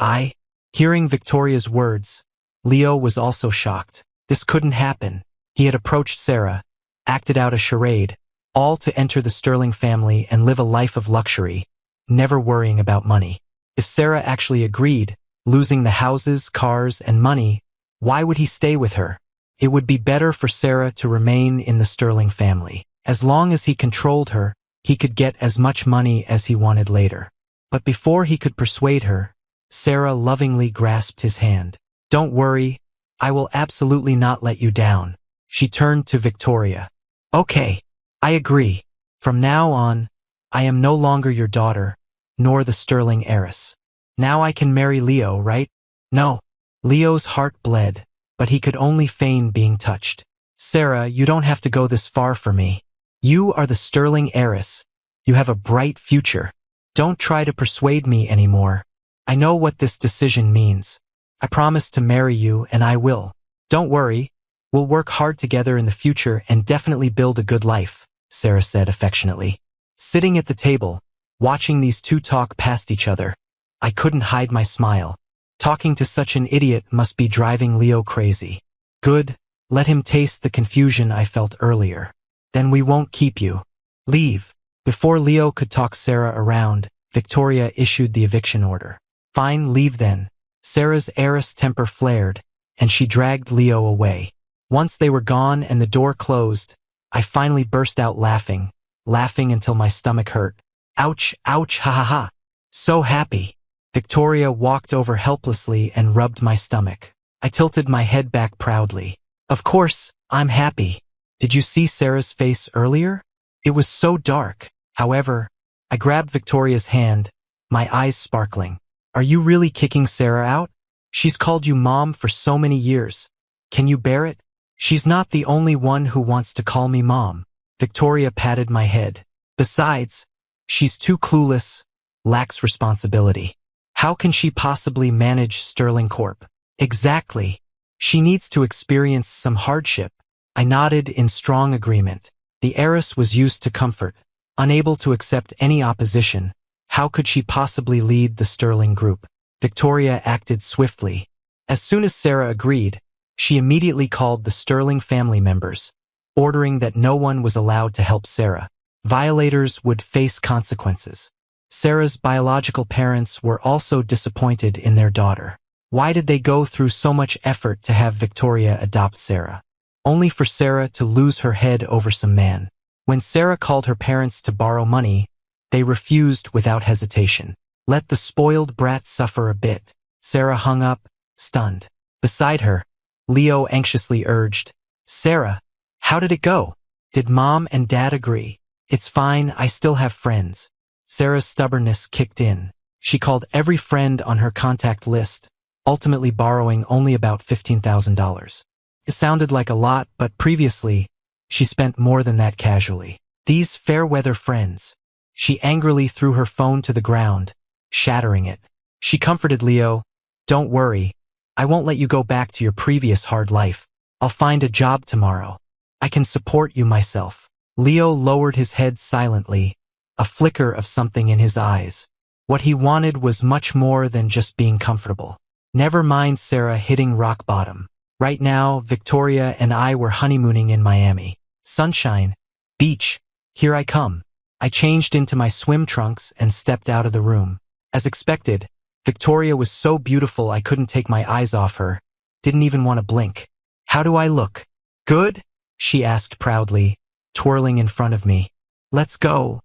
Hearing Victoria's words, Leo was also shocked. This couldn't happen. He had approached Sarah, acted out a charade, all to enter the Sterling family and live a life of luxury, never worrying about money. If Sarah actually agreed, losing the houses, cars, and money, why would he stay with her? It would be better for Sarah to remain in the Sterling family. As long as he controlled her, he could get as much money as he wanted later. But before he could persuade her, Sarah lovingly grasped his hand. Don't worry, I will absolutely not let you down. She turned to Victoria. Okay, I agree. From now on, I am no longer your daughter, nor the Sterling heiress. Now I can marry Leo, right? No. Leo's heart bled, but he could only feign being touched. Sarah, you don't have to go this far for me. You are the Sterling heiress. You have a bright future. Don't try to persuade me anymore. I know what this decision means. I promise to marry you, and I will. Don't worry. We'll work hard together in the future and definitely build a good life, Sarah said affectionately. Sitting at the table, watching these two talk past each other, I couldn't hide my smile. Talking to such an idiot must be driving Leo crazy. Good. Let him taste the confusion I felt earlier. Then we won't keep you. Leave. Before Leo could talk Sarah around, Victoria issued the eviction order. Fine, leave then. Sarah's heiress temper flared, and she dragged Leo away. Once they were gone and the door closed, I finally burst out laughing until my stomach hurt. Ouch, ouch, ha ha ha. So happy. Victoria walked over helplessly and rubbed my stomach. I tilted my head back proudly. Of course, I'm happy. Did you see Sarah's face earlier? It was so dark. However, I grabbed Victoria's hand, my eyes sparkling. Are you really kicking Sarah out? She's called you Mom for so many years. Can you bear it? She's not the only one who wants to call me Mom. Victoria patted my head. Besides, she's too clueless, lacks responsibility. How can she possibly manage Sterling Corp? Exactly. She needs to experience some hardship. I nodded in strong agreement. The heiress was used to comfort, unable to accept any opposition. How could she possibly lead the Sterling Group? Victoria acted swiftly. As soon as Sarah agreed, she immediately called the Sterling family members, ordering that no one was allowed to help Sarah. Violators would face consequences. Sarah's biological parents were also disappointed in their daughter. Why did they go through so much effort to have Victoria adopt Sarah? Only for Sarah to lose her head over some man. When Sarah called her parents to borrow money, they refused without hesitation. Let the spoiled brat suffer a bit. Sarah hung up, stunned. Beside her, Leo anxiously urged, Sarah, how did it go? Did Mom and Dad agree? It's fine, I still have friends. Sarah's stubbornness kicked in. She called every friend on her contact list, ultimately borrowing only about $15,000. It sounded like a lot, but previously, she spent more than that casually. These fair-weather friends. She angrily threw her phone to the ground, shattering it. She comforted Leo, don't worry, I won't let you go back to your previous hard life. I'll find a job tomorrow. I can support you myself. Leo lowered his head silently, a flicker of something in his eyes. What he wanted was much more than just being comfortable. Never mind Sarah hitting rock bottom. Right now, Victoria and I were honeymooning in Miami. Sunshine, beach, here I come. I changed into my swim trunks and stepped out of the room. As expected, Victoria was so beautiful I couldn't take my eyes off her, didn't even want to blink. How do I look? Good? She asked proudly, twirling in front of me. Let's go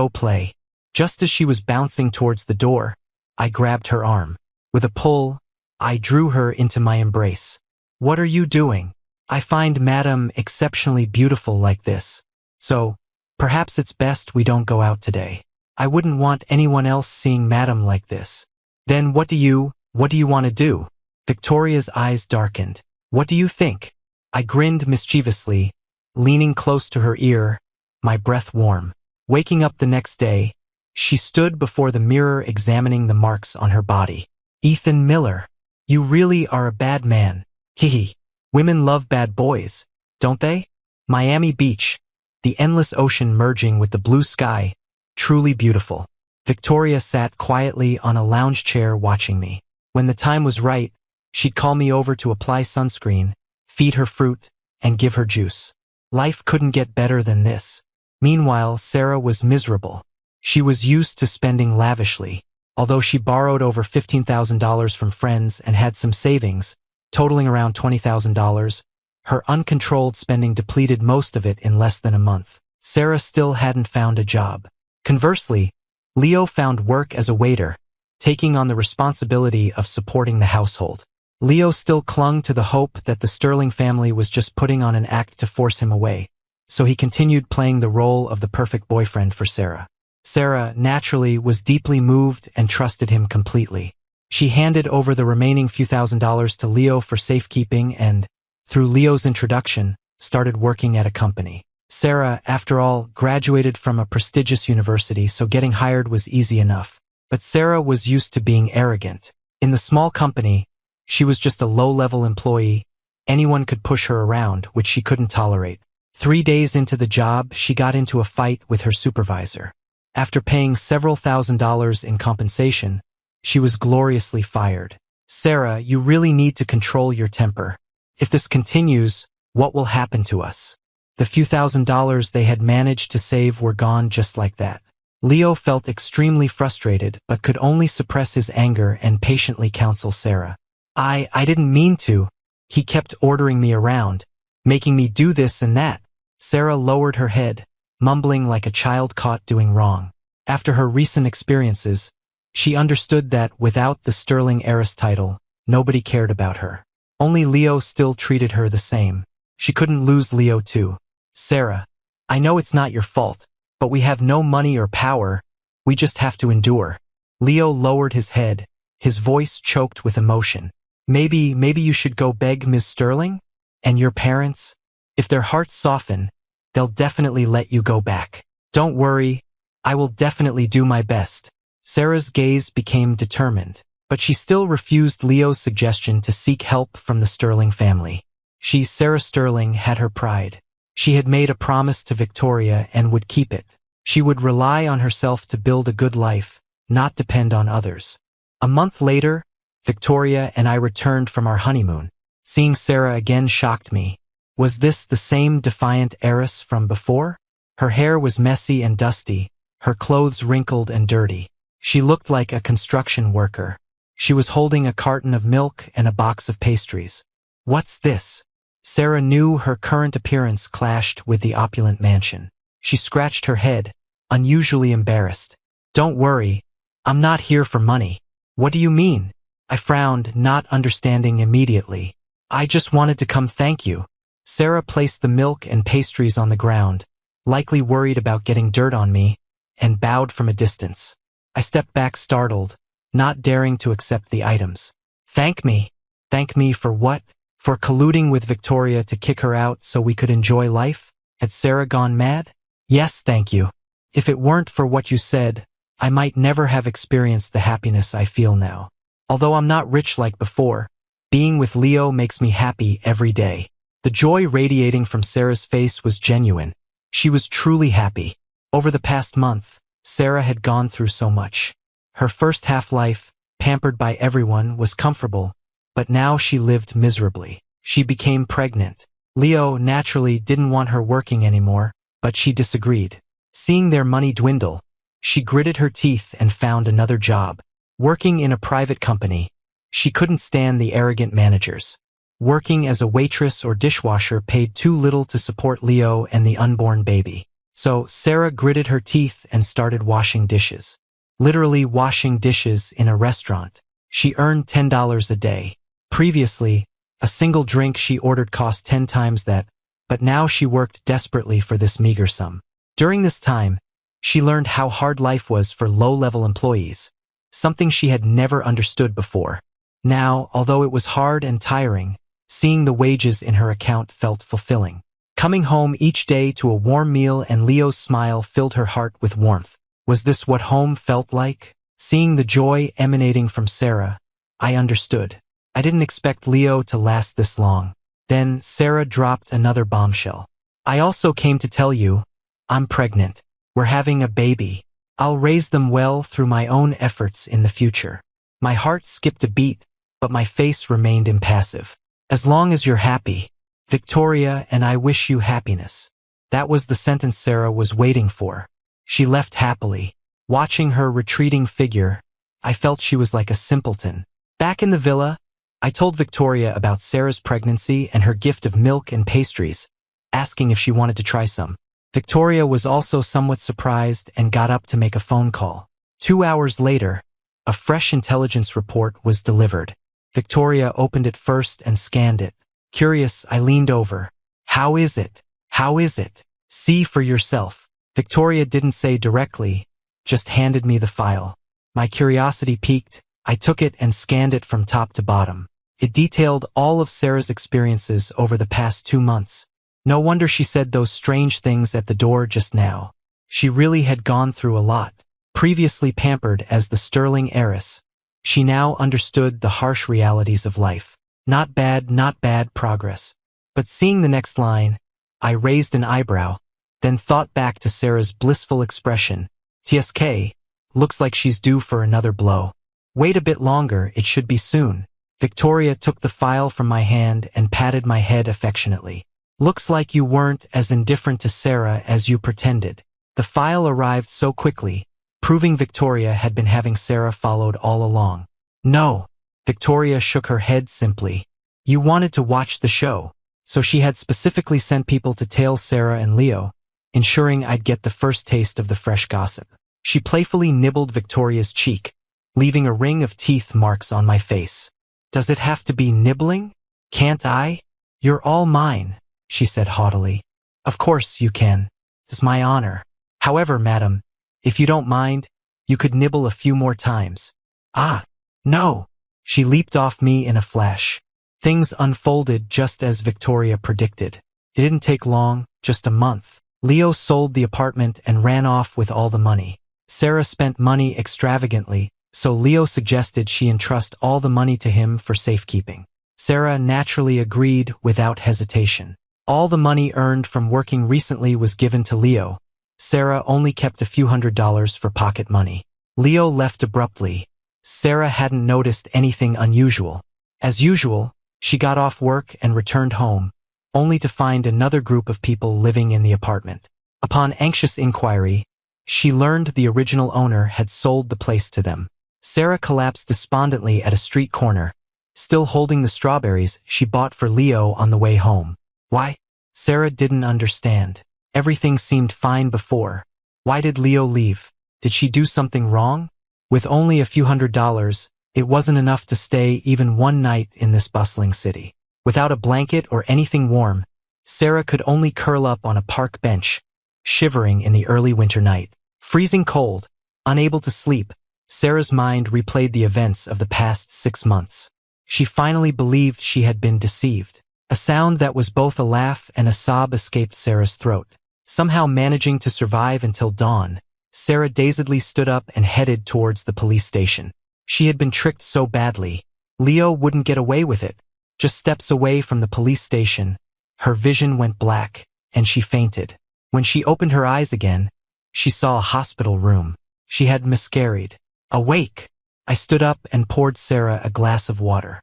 play. Just as she was bouncing towards the door, I grabbed her arm. With a pull, I drew her into my embrace. What are you doing? I find Madam exceptionally beautiful like this. So, perhaps it's best we don't go out today. I wouldn't want anyone else seeing Madam like this. Then what do you want to do? Victoria's eyes darkened. What do you think? I grinned mischievously, leaning close to her ear, my breath warm. Waking up the next day, she stood before the mirror examining the marks on her body. Ethan Miller, you really are a bad man. Hehe. Women love bad boys, don't they? Miami Beach, the endless ocean merging with the blue sky, truly beautiful. Victoria sat quietly on a lounge chair watching me. When the time was right, she'd call me over to apply sunscreen, feed her fruit, and give her juice. Life couldn't get better than this. Meanwhile, Sarah was miserable. She was used to spending lavishly. Although she borrowed over $15,000 from friends and had some savings, totaling around $20,000, her uncontrolled spending depleted most of it in less than a month. Sarah still hadn't found a job. Conversely, Leo found work as a waiter, taking on the responsibility of supporting the household. Leo still clung to the hope that the Sterling family was just putting on an act to force him away, so he continued playing the role of the perfect boyfriend for Sarah. Sarah, naturally, was deeply moved and trusted him completely. She handed over the remaining few $1,000s to Leo for safekeeping and, through Leo's introduction, started working at a company. Sarah, after all, graduated from a prestigious university, so getting hired was easy enough. But Sarah was used to being arrogant. In the small company, she was just a low-level employee. Anyone could push her around, which she couldn't tolerate. 3 days into the job, she got into a fight with her supervisor. After paying several $1,000s in compensation, she was gloriously fired. Sarah, you really need to control your temper. If this continues, what will happen to us? The few $1,000s they had managed to save were gone just like that. Leo felt extremely frustrated but could only suppress his anger and patiently counsel Sarah. I didn't mean to. He kept ordering me around, making me do this and that. Sarah lowered her head, mumbling like a child caught doing wrong. After her recent experiences, she understood that without the Sterling heiress title, nobody cared about her. Only Leo still treated her the same. She couldn't lose Leo too. Sarah, I know it's not your fault, but we have no money or power. We just have to endure. Leo lowered his head, his voice choked with emotion. Maybe you should go beg Ms. Sterling? And your parents? If their hearts soften, they'll definitely let you go back. Don't worry, I will definitely do my best. Sarah's gaze became determined, but she still refused Leo's suggestion to seek help from the Sterling family. Sarah Sterling had her pride. She had made a promise to Victoria and would keep it. She would rely on herself to build a good life, not depend on others. A month later, Victoria and I returned from our honeymoon. Seeing Sarah again shocked me. Was this the same defiant heiress from before? Her hair was messy and dusty, her clothes wrinkled and dirty. She looked like a construction worker. She was holding a carton of milk and a box of pastries. What's this? Sarah knew her current appearance clashed with the opulent mansion. She scratched her head, unusually embarrassed. Don't worry, I'm not here for money. What do you mean? I frowned, not understanding immediately. I just wanted to come thank you. Sarah placed the milk and pastries on the ground, likely worried about getting dirt on me, and bowed from a distance. I stepped back startled, not daring to accept the items. Thank me? Thank me for what? For colluding with Victoria to kick her out so we could enjoy life? Had Sarah gone mad? Yes, thank you. If it weren't for what you said, I might never have experienced the happiness I feel now. Although I'm not rich like before, being with Leo makes me happy every day. The joy radiating from Sarah's face was genuine. She was truly happy. Over the past month, Sarah had gone through so much. Her first half-life, pampered by everyone, was comfortable, but now she lived miserably. She became pregnant. Leo naturally didn't want her working anymore, but she disagreed. Seeing their money dwindle, she gritted her teeth and found another job. Working in a private company, she couldn't stand the arrogant managers. Working as a waitress or dishwasher paid too little to support Leo and the unborn baby. So Sarah gritted her teeth and started washing dishes. Literally washing dishes in a restaurant. She earned $10 a day. Previously, a single drink she ordered cost 10 times that, but now she worked desperately for this meager sum. During this time, she learned how hard life was for low-level employees, something she had never understood before. Now, although it was hard and tiring, seeing the wages in her account felt fulfilling. Coming home each day to a warm meal and Leo's smile filled her heart with warmth. Was this what home felt like? Seeing the joy emanating from Sarah, I understood. I didn't expect Leo to last this long. Then Sarah dropped another bombshell. I also came to tell you, I'm pregnant. We're having a baby. I'll raise them well through my own efforts in the future. My heart skipped a beat, but my face remained impassive. As long as you're happy, Victoria and I wish you happiness. That was the sentence Sarah was waiting for. She left happily. Watching her retreating figure, I felt she was like a simpleton. Back in the villa, I told Victoria about Sarah's pregnancy and her gift of milk and pastries, asking if she wanted to try some. Victoria was also somewhat surprised and got up to make a phone call. 2 hours later, a fresh intelligence report was delivered. Victoria opened it first and scanned it. Curious, I leaned over. How is it? How is it? See for yourself. Victoria didn't say directly, just handed me the file. My curiosity piqued. I took it and scanned it from top to bottom. It detailed all of Sarah's experiences over the past 2 months. No wonder she said those strange things at the door just now. She really had gone through a lot. Previously pampered as the Sterling heiress, she now understood the harsh realities of life. Not bad progress. But seeing the next line, I raised an eyebrow, then thought back to Sarah's blissful expression. TSK, looks like she's due for another blow. Wait a bit longer, it should be soon. Victoria took the file from my hand and patted my head affectionately. Looks like you weren't as indifferent to Sarah as you pretended. The file arrived so quickly, proving Victoria had been having Sarah followed all along. No. Victoria shook her head simply. You wanted to watch the show, so she had specifically sent people to tail Sarah and Leo, ensuring I'd get the first taste of the fresh gossip. She playfully nibbled Victoria's cheek, leaving a ring of teeth marks on my face. Does it have to be nibbling? Can't I? You're all mine, she said haughtily. Of course you can. It's my honor. However, madam, if you don't mind, you could nibble a few more times. Ah, no. She leaped off me in a flash. Things unfolded just as Victoria predicted. It didn't take long, just a month. Leo sold the apartment and ran off with all the money. Sarah spent money extravagantly, so Leo suggested she entrust all the money to him for safekeeping. Sarah naturally agreed without hesitation. All the money earned from working recently was given to Leo. Sarah only kept a few $100s for pocket money. Leo left abruptly. Sarah hadn't noticed anything unusual. As usual, she got off work and returned home, only to find another group of people living in the apartment. Upon anxious inquiry, she learned the original owner had sold the place to them. Sarah collapsed despondently at a street corner, still holding the strawberries she bought for Leo on the way home. Why? Sarah didn't understand. Everything seemed fine before. Why did Leo leave? Did she do something wrong? With only a few $100s, it wasn't enough to stay even one night in this bustling city. Without a blanket or anything warm, Sarah could only curl up on a park bench, shivering in the early winter night. Freezing cold, unable to sleep, Sarah's mind replayed the events of the past 6 months. She finally believed she had been deceived. A sound that was both a laugh and a sob escaped Sarah's throat. Somehow managing to survive until dawn, Sarah dazedly stood up and headed towards the police station. She had been tricked so badly. Leo wouldn't get away with it. Just steps away from the police station, her vision went black, and she fainted. When she opened her eyes again, she saw a hospital room. She had miscarried. Awake! I stood up and poured Sarah a glass of water.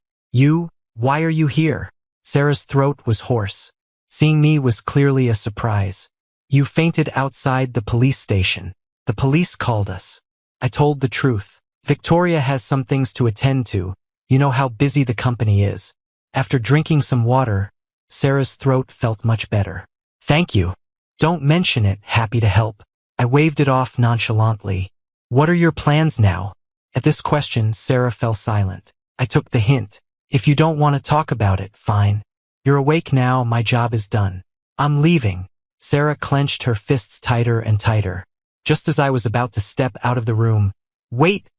Why are you here? Sarah's throat was hoarse. Seeing me was clearly a surprise. You fainted outside the police station. The police called us. I told the truth. Victoria has some things to attend to. You know how busy the company is. After drinking some water, Sarah's throat felt much better. Thank you. Don't mention it, happy to help. I waved it off nonchalantly. What are your plans now? At this question, Sarah fell silent. I took the hint. If you don't want to talk about it, fine. You're awake now, my job is done. I'm leaving. Sarah clenched her fists tighter and tighter. Just as I was about to step out of the room, Wait,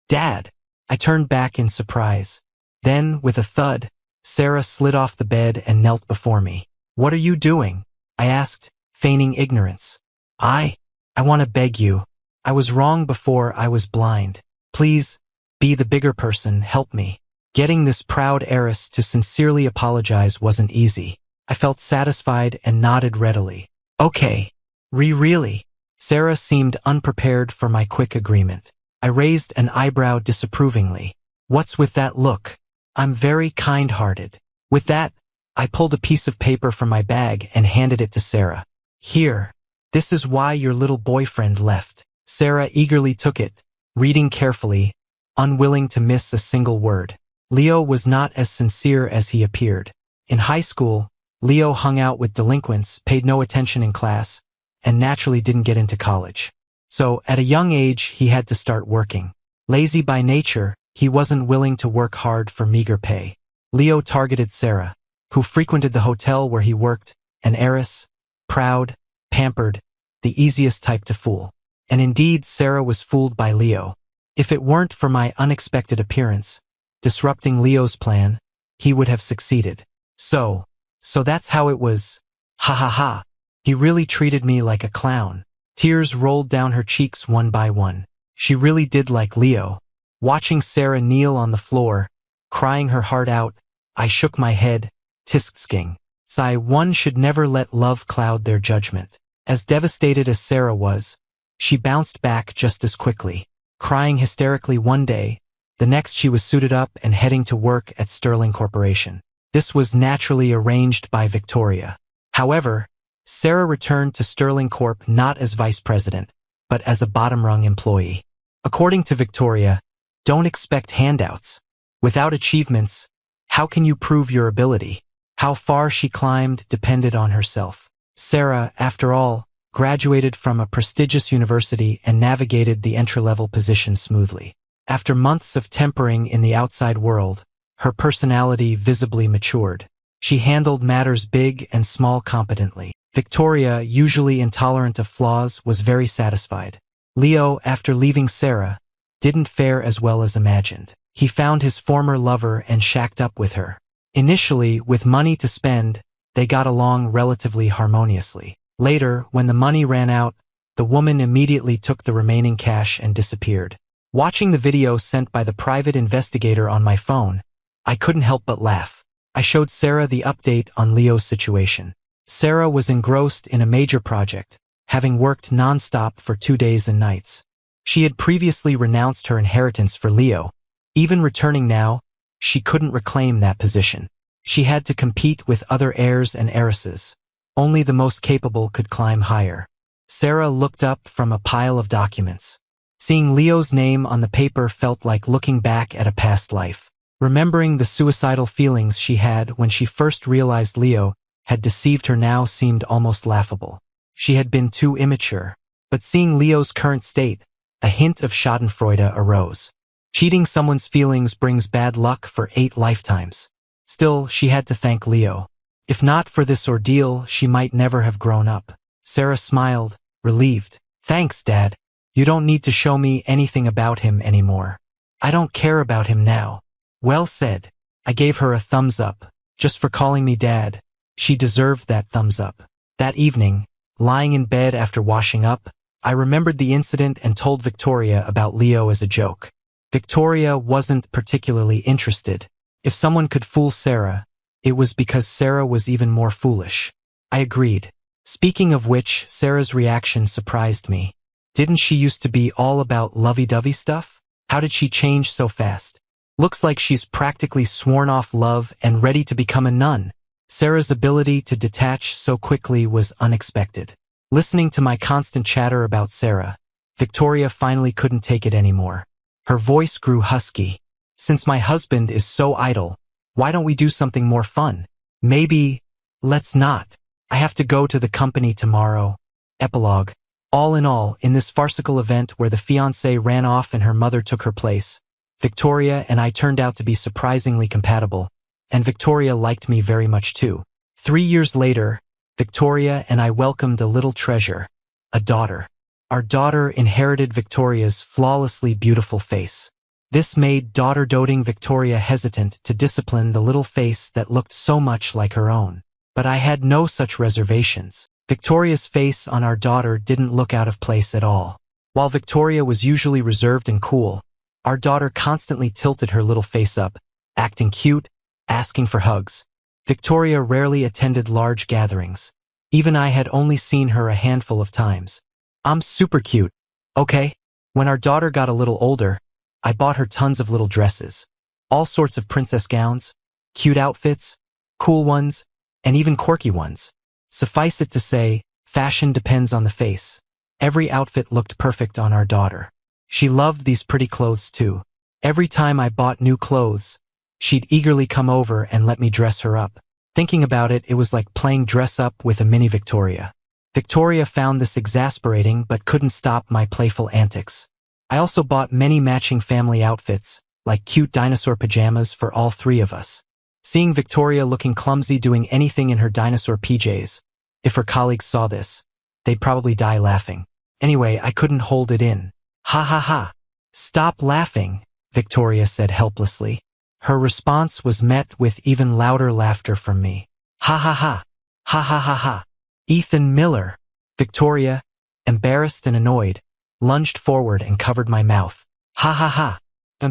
Dad! I turned back in surprise. Then, with a thud, Sarah slid off the bed and knelt before me. What are you doing? I asked, feigning ignorance. I want to beg you. I was wrong before I was blind. Please, be the bigger person, help me. Getting this proud heiress to sincerely apologize wasn't easy. I felt satisfied and nodded readily. Okay. Really? Sarah seemed unprepared for my quick agreement. I raised an eyebrow disapprovingly. What's with that look? I'm very kind-hearted. With that, I pulled a piece of paper from my bag and handed it to Sarah. Here. This is why your little boyfriend left. Sarah eagerly took it, reading carefully, unwilling to miss a single word. Leo was not as sincere as he appeared. In high school, Leo hung out with delinquents, paid no attention in class, and naturally didn't get into college. So, at a young age, he had to start working. Lazy by nature, he wasn't willing to work hard for meager pay. Leo targeted Sarah, who frequented the hotel where he worked, an heiress, proud, pampered, the easiest type to fool. And indeed, Sarah was fooled by Leo. If it weren't for my unexpected appearance, disrupting Leo's plan, he would have succeeded. So that's how it was. Ha ha ha. He really treated me like a clown. Tears rolled down her cheeks one by one. She really did like Leo. Watching Sarah kneel on the floor, crying her heart out, I shook my head. Tisksking. Sigh, one should never let love cloud their judgment. As devastated as Sarah was, she bounced back just as quickly. Crying hysterically one day, the next she was suited up and heading to work at Sterling Corporation. This was naturally arranged by Victoria. However, Sarah returned to Sterling Corp not as vice president, but as a bottom-rung employee. According to Victoria, don't expect handouts. Without achievements, how can you prove your ability? How far she climbed depended on herself. Sarah, after all, graduated from a prestigious university and navigated the entry-level position smoothly. After months of tempering in the outside world, her personality visibly matured. She handled matters big and small competently. Victoria, usually intolerant of flaws, was very satisfied. Leo, after leaving Sarah, didn't fare as well as imagined. He found his former lover and shacked up with her. Initially, with money to spend, they got along relatively harmoniously. Later, when the money ran out, the woman immediately took the remaining cash and disappeared. Watching the video sent by the private investigator on my phone, I couldn't help but laugh. I showed Sarah the update on Leo's situation. Sarah was engrossed in a major project, having worked non-stop for 2 days and nights. She had previously renounced her inheritance for Leo. Even returning now, she couldn't reclaim that position. She had to compete with other heirs and heiresses. Only the most capable could climb higher. Sarah looked up from a pile of documents. Seeing Leo's name on the paper felt like looking back at a past life. Remembering the suicidal feelings she had when she first realized Leo had deceived her now seemed almost laughable. She had been too immature. But seeing Leo's current state, a hint of schadenfreude arose. Cheating someone's feelings brings bad luck for 8 lifetimes. Still, she had to thank Leo. If not for this ordeal, she might never have grown up. Sarah smiled, relieved. Thanks, Dad. You don't need to show me anything about him anymore. I don't care about him now. Well said. I gave her a thumbs up, just for calling me Dad. She deserved that thumbs up. That evening, lying in bed after washing up, I remembered the incident and told Victoria about Leo as a joke. Victoria wasn't particularly interested. If someone could fool Sarah, it was because Sarah was even more foolish. I agreed. Speaking of which, Sarah's reaction surprised me. Didn't she used to be all about lovey-dovey stuff? How did she change so fast? Looks like she's practically sworn off love and ready to become a nun. Sarah's ability to detach so quickly was unexpected. Listening to my constant chatter about Sarah, Victoria finally couldn't take it anymore. Her voice grew husky. Since my husband is so idle, why don't we do something more fun? Maybe, let's not. I have to go to the company tomorrow. Epilogue. All in all, in this farcical event where the fiancée ran off and her mother took her place, Victoria and I turned out to be surprisingly compatible, and Victoria liked me very much too. 3 years later, Victoria and I welcomed a little treasure, a daughter. Our daughter inherited Victoria's flawlessly beautiful face. This made daughter-doting Victoria hesitant to discipline the little face that looked so much like her own. But I had no such reservations. Victoria's face on our daughter didn't look out of place at all. While Victoria was usually reserved and cool, our daughter constantly tilted her little face up, acting cute, asking for hugs. Victoria rarely attended large gatherings. Even I had only seen her a handful of times. I'm super cute, okay? When our daughter got a little older, I bought her tons of little dresses. All sorts of princess gowns, cute outfits, cool ones, and even quirky ones. Suffice it to say, fashion depends on the face. Every outfit looked perfect on our daughter. She loved these pretty clothes too. Every time I bought new clothes, she'd eagerly come over and let me dress her up. Thinking about it, it was like playing dress up with a mini Victoria. Victoria found this exasperating but couldn't stop my playful antics. I also bought many matching family outfits, like cute dinosaur pajamas for all 3 of us. Seeing Victoria looking clumsy doing anything in her dinosaur PJs, if her colleagues saw this, they'd probably die laughing. Anyway, I couldn't hold it in. Ha ha ha. Stop laughing, Victoria said helplessly. Her response was met with even louder laughter from me. Ha ha ha. Ha ha ha ha. Ethan Miller. Victoria, embarrassed and annoyed, lunged forward and covered my mouth. Ha ha ha.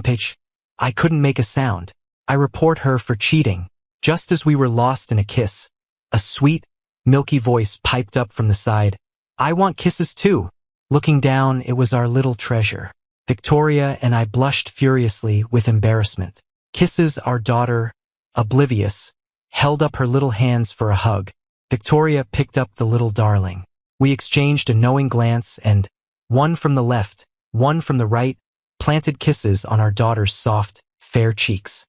Pitch. I couldn't make a sound. I report her for cheating. Just as we were lost in a kiss, a sweet, milky voice piped up from the side. I want kisses too. Looking down, it was our little treasure. Victoria and I blushed furiously with embarrassment. Kisses, our daughter, oblivious, held up her little hands for a hug. Victoria picked up the little darling. We exchanged a knowing glance and, one from the left, one from the right, planted kisses on our daughter's soft, fair cheeks.